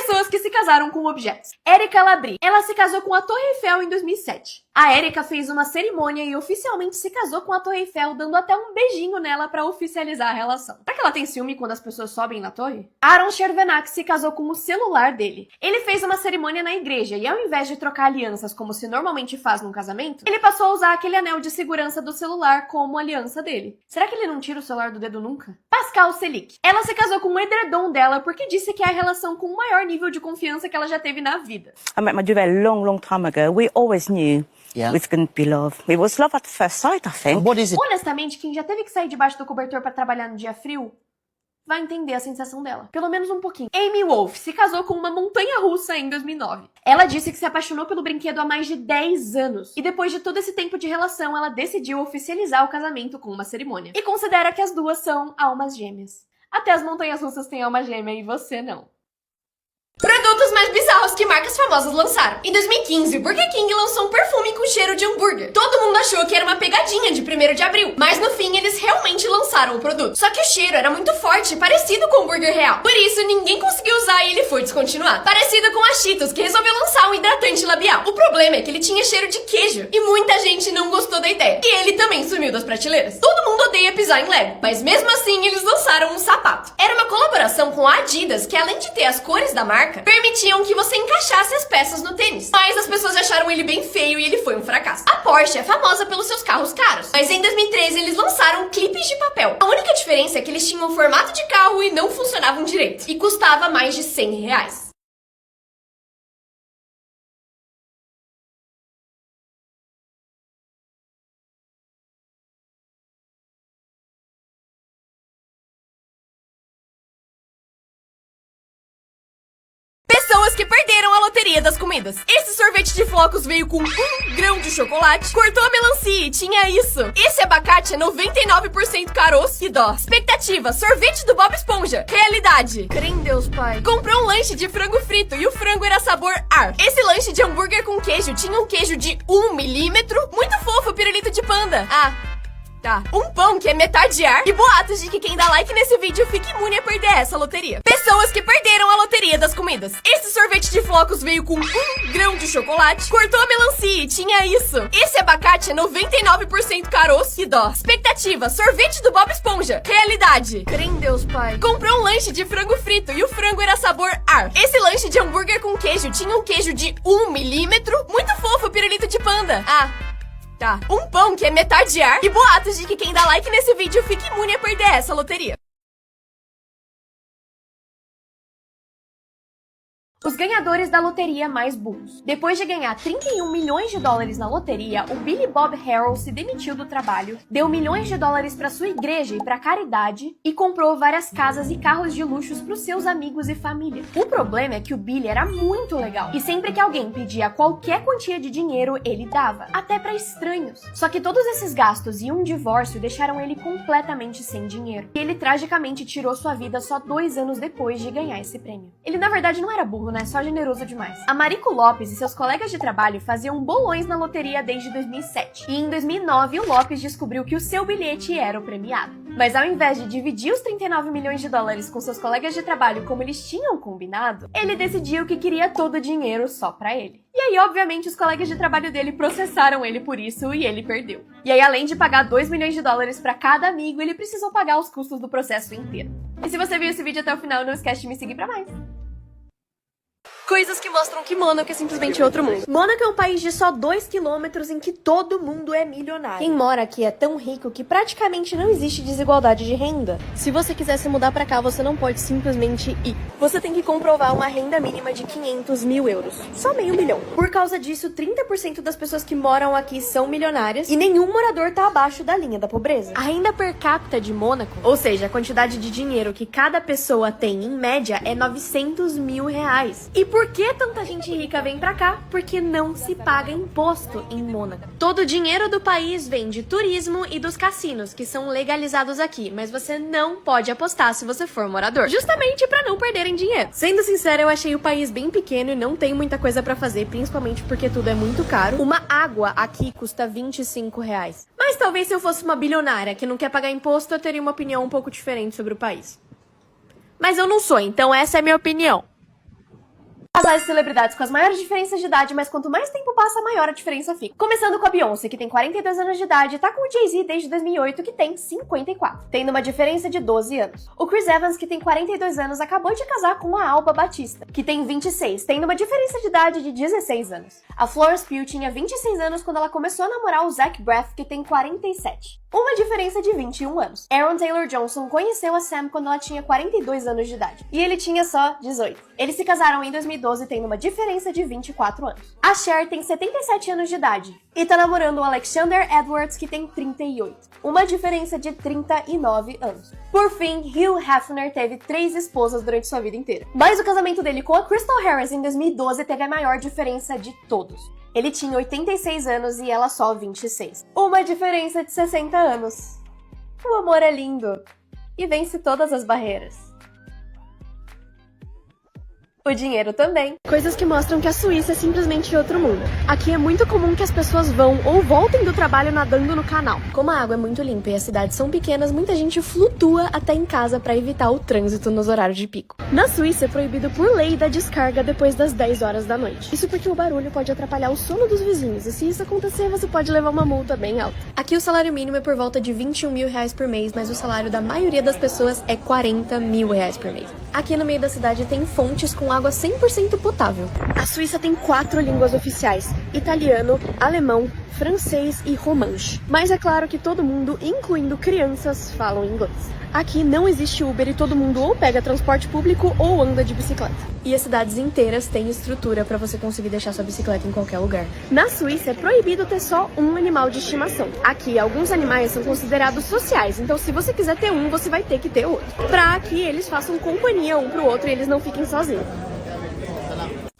Pessoas que se casaram com objetos. Erika Labrie. Ela se casou com a Torre Eiffel em 2007. A Erika fez uma cerimônia e oficialmente se casou com a Torre Eiffel, dando até um beijinho nela pra oficializar a relação. Será que ela tem ciúme quando as pessoas sobem na torre? Aaron Chervenak se casou com o celular dele. Ele fez uma cerimônia na igreja e ao invés de trocar alianças como se normalmente faz num casamento, ele passou a usar aquele anel de segurança do celular como aliança dele. Será que ele não tira o celular do dedo nunca? Pascal Selick. Ela se casou com o edredom dela porque disse que é a relação com o maior nível de confiança que ela já teve na vida. I met my duvet a long time ago. We always knew it was going to be love. It was love at first sight, I think. What is it? Honestamente, quem já teve que sair debaixo do cobertor pra trabalhar no dia frio, vai entender a sensação dela. Pelo menos um pouquinho. Amy Wolf se casou com uma montanha-russa em 2009. Ela disse que se apaixonou pelo brinquedo há mais de 10 anos. E depois de todo esse tempo de relação, ela decidiu oficializar o casamento com uma cerimônia. E considera que as duas são almas gêmeas. Até as montanhas-russas têm alma gêmea e você não. Produtos mais bizarros que marcas famosas lançaram. Em 2015, o Burger King lançou um perfume com cheiro de hambúrguer. Todo mundo achou que era uma pegadinha de 1º de abril, mas no fim eles realmente lançaram o produto. Só que o cheiro era muito forte, parecido com o hambúrguer real. Por isso, ninguém conseguiu usar e ele foi descontinuado. Parecido com a Cheetos, que resolveu lançar um hidratante labial. O problema é que ele tinha cheiro de queijo, e muita gente não gostou da ideia. E ele também sumiu das prateleiras. Todo mundo odeia pisar em Lego, mas mesmo assim eles lançaram um sapato. Era uma colaboração com a Adidas, que além de ter as cores da marca, permitiam que você encaixasse as peças no tênis. Mas as pessoas acharam ele bem feio e ele foi um fracasso. A Porsche é famosa pelos seus carros caros, mas em 2013 eles lançaram clipes de papel. A única diferença é que eles tinham o formato de carro e não funcionavam direito. E custava mais de R$100. Pessoas que perderam a loteria das comidas. Esse sorvete de flocos veio com 1 grão de chocolate, cortou a melancia e tinha isso. Esse abacate é 99% caroço e dó. Expectativa, sorvete do Bob Esponja. Realidade, crê em Deus, pai. Comprou um lanche de frango frito e o frango era sabor ar. Esse lanche de hambúrguer com queijo tinha um queijo de 1 milímetro. Muito fofo, pirulito de panda. Tá. Um pão que é metade ar e boatos de que quem dá like nesse vídeo fica imune a perder essa loteria. Pessoas que perderam a loteria das comidas. Esse sorvete de flocos veio com 1 grão de chocolate, cortou a melancia e tinha isso. Esse abacate é 99% caroço e dó. Expectativa, sorvete do Bob Esponja. Realidade, crê em Deus, pai. Comprou um lanche de frango frito e o frango era sabor ar. Esse lanche de hambúrguer com queijo tinha um queijo de 1 milímetro. Muito fofo, pirulito de panda. Tá. Um pão que é metade ar e boatos de que quem dá like nesse vídeo fica imune a perder essa loteria. Os ganhadores da loteria mais burros. Depois de ganhar 31 milhões de dólares na loteria, o Billy Bob Harrell se demitiu do trabalho, deu milhões de dólares para sua igreja e para caridade e comprou várias casas e carros de luxos para os seus amigos e família. O problema é que o Billy era muito legal e sempre que alguém pedia qualquer quantia de dinheiro, ele dava, até para estranhos. Só que todos esses gastos e um divórcio deixaram ele completamente sem dinheiro. E ele tragicamente tirou sua vida só 2 anos depois de ganhar esse prêmio. Ele na verdade não era burro, né? Só generoso demais. A Marico Lopes e seus colegas de trabalho faziam bolões na loteria desde 2007. E em 2009, o Lopes descobriu que o seu bilhete era o premiado. Mas ao invés de dividir os 39 milhões de dólares com seus colegas de trabalho como eles tinham combinado, ele decidiu que queria todo o dinheiro só pra ele. E aí, obviamente, os colegas de trabalho dele processaram ele por isso e ele perdeu. E aí, além de pagar 2 milhões de dólares pra cada amigo, ele precisou pagar os custos do processo inteiro. E se você viu esse vídeo até o final, não esquece de me seguir pra mais. Coisas que mostram que Mônaco é simplesmente outro mundo. Mônaco é um país de só 2 quilômetros em que todo mundo é milionário. Quem mora aqui é tão rico que praticamente não existe desigualdade de renda. Se você quiser se mudar pra cá, você não pode simplesmente ir. Você tem que comprovar uma renda mínima de 500 mil euros. Só meio milhão. Por causa disso, 30% das pessoas que moram aqui são milionárias e nenhum morador tá abaixo da linha da pobreza. A renda per capita de Mônaco, ou seja, a quantidade de dinheiro que cada pessoa tem em média, é 900 mil reais. E por que tanta gente rica vem pra cá? Porque não se paga imposto em Mônaco. Todo o dinheiro do país vem de turismo e dos cassinos, que são legalizados aqui, mas você não pode apostar se você for morador, justamente pra não perderem dinheiro. Sendo sincera, eu achei o país bem pequeno e não tem muita coisa pra fazer, principalmente porque tudo é muito caro. Uma água aqui custa 25 reais. Mas talvez se eu fosse uma bilionária que não quer pagar imposto, eu teria uma opinião um pouco diferente sobre o país. Mas eu não sou, então essa é a minha opinião. Casais de celebridades com as maiores diferenças de idade, mas quanto mais tempo passa, maior a diferença fica. Começando com a Beyoncé, que tem 42 anos de idade, e tá com o Jay-Z desde 2008, que tem 54, tendo uma diferença de 12 anos. O Chris Evans, que tem 42 anos, acabou de casar com a Alba Batista, que tem 26, tendo uma diferença de idade de 16 anos. A Florence Pugh tinha 26 anos quando ela começou a namorar o Zach Braff, que tem 47. Uma diferença de 21 anos. Aaron Taylor Johnson conheceu a Sam quando ela tinha 42 anos de idade, e ele tinha só 18. Eles se casaram em 2012, tendo uma diferença de 24 anos. A Cher tem 77 anos de idade e tá namorando o Alexander Edwards, que tem 38. Uma diferença de 39 anos. Por fim, Hugh Hefner teve 3 esposas durante sua vida inteira. Mas o casamento dele com a Crystal Harris em 2012 teve a maior diferença de todos. Ele tinha 86 anos e ela só 26. Uma diferença de 60 anos. O amor é lindo e vence todas as barreiras. O dinheiro também. Coisas que mostram que a Suíça é simplesmente outro mundo. Aqui é muito comum que as pessoas vão ou voltem do trabalho nadando no canal. Como a água é muito limpa e as cidades são pequenas, muita gente flutua até em casa para evitar o trânsito nos horários de pico. Na Suíça é proibido por lei da descarga depois das 10 horas da noite. Isso porque o barulho pode atrapalhar o sono dos vizinhos, e se isso acontecer, você pode levar uma multa bem alta. Aqui o salário mínimo é por volta de 21 mil reais por mês, mas o salário da maioria das pessoas é 40 mil reais por mês. Aqui no meio da cidade tem fontes com água 100% potável. A Suíça tem 4 línguas oficiais: italiano, alemão, francês e romanche. Mas é claro que todo mundo, incluindo crianças, falam inglês. Aqui não existe Uber e todo mundo ou pega transporte público ou anda de bicicleta. E as cidades inteiras têm estrutura para você conseguir deixar sua bicicleta em qualquer lugar. Na Suíça é proibido ter só um animal de estimação. Aqui alguns animais são considerados sociais, então se você quiser ter um, você vai ter que ter outro, para que eles façam companhia um pro outro e eles não fiquem sozinhos.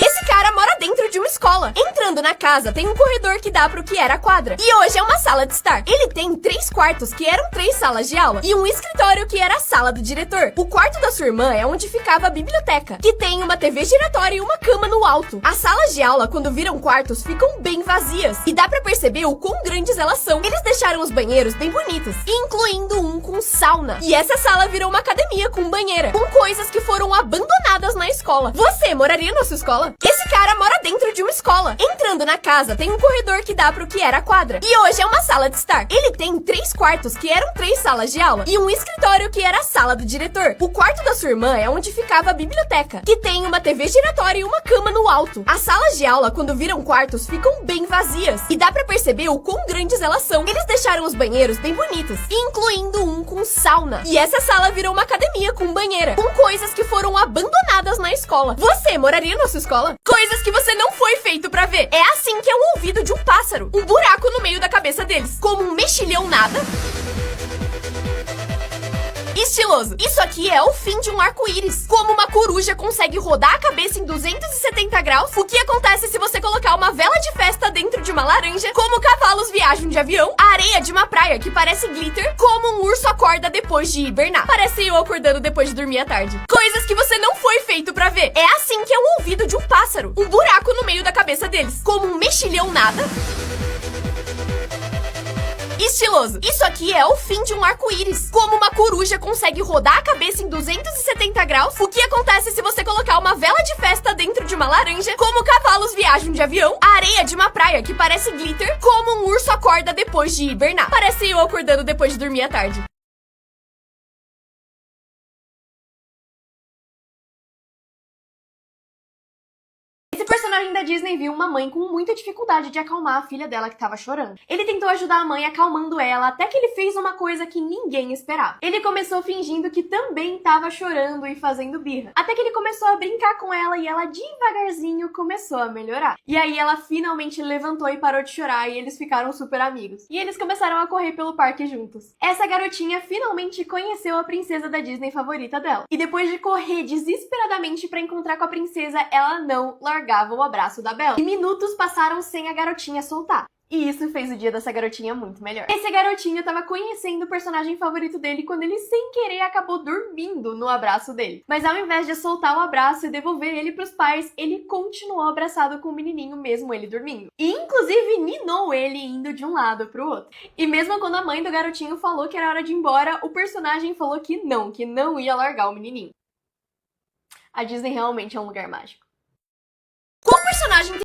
Esse cara mora dentro de uma escola. Entrando na casa, tem um corredor que dá pro que era a quadra. E hoje é uma sala de estar. Ele tem 3 quartos, que eram 3 salas de aula, e um escritório, que era a sala do diretor. O quarto da sua irmã é onde ficava a biblioteca, que tem uma TV giratória e uma cama no alto. As salas de aula, quando viram quartos, ficam bem vazias. E dá pra perceber o quão grandes elas são. Eles deixaram os banheiros bem bonitos, incluindo um com sauna. E essa sala virou uma academia com banheira, com coisas que foram abandonadas na escola. Você moraria na sua escola? Esse cara mora dentro de uma escola. Entrando na casa, tem um corredor que dá pro que era a quadra. E hoje é uma sala de estar. Ele tem 3 quartos, que eram 3 salas de aula, e um escritório, que era a sala do diretor. O quarto da sua irmã é onde ficava a biblioteca, que tem uma TV giratória e uma cama no alto. As salas de aula, quando viram quartos, ficam bem vazias. E dá pra perceber o quão grandes elas são. Eles deixaram os banheiros bem bonitos, incluindo um com sauna. E essa sala virou uma academia com banheira, com coisas que foram abandonadas na escola. Você moraria na sua escola? Coisas que você não foi feito pra ver. É assim que é o ouvido de um pássaro. Um buraco no meio da cabeça deles. Como um mexilhão nada. Estiloso. Isso aqui é o fim de um arco-íris. Como uma coruja consegue rodar a cabeça em 270 graus. O que acontece se você colocar uma vela de festa dentro de uma laranja. Como cavalos viajam de avião. A areia de uma praia que parece glitter. Como um urso acorda depois de hibernar. Parece eu acordando depois de dormir à tarde. Coisas que você não foi feito pra ver. É assim que é o ouvido de um pássaro. Um buraco no meio da cabeça deles. Como um mexilhão nada. Estiloso. Isso aqui é o fim de um arco-íris. Como uma coruja consegue rodar a cabeça em 270 graus. O que acontece se você colocar uma vela de festa dentro de uma laranja. Como cavalos viajam de avião. A areia de uma praia que parece glitter. Como um urso acorda depois de hibernar. Parece eu acordando depois de dormir à tarde. Esse personagem da Disney viu uma mãe com muita dificuldade de acalmar a filha dela que tava chorando. Ele tentou ajudar a mãe acalmando ela, até que ele fez uma coisa que ninguém esperava. Ele começou fingindo que também tava chorando e fazendo birra. Até que ele começou a brincar com ela e ela devagarzinho começou a melhorar. E aí ela finalmente levantou e parou de chorar e eles ficaram super amigos. E eles começaram a correr pelo parque juntos. Essa garotinha finalmente conheceu a princesa da Disney favorita dela. E depois de correr desesperadamente pra encontrar com a princesa, ela não largava o abraço da Bella. E minutos passaram sem a garotinha soltar. E isso fez o dia dessa garotinha muito melhor. Esse garotinho tava conhecendo o personagem favorito dele quando ele, sem querer, acabou dormindo no abraço dele. Mas ao invés de soltar o abraço e devolver ele pros pais, ele continuou abraçado com o menininho mesmo ele dormindo. E inclusive ninou ele indo de um lado pro outro. E mesmo quando a mãe do garotinho falou que era hora de ir embora, o personagem falou que não ia largar o menininho. A Disney realmente é um lugar mágico. personagem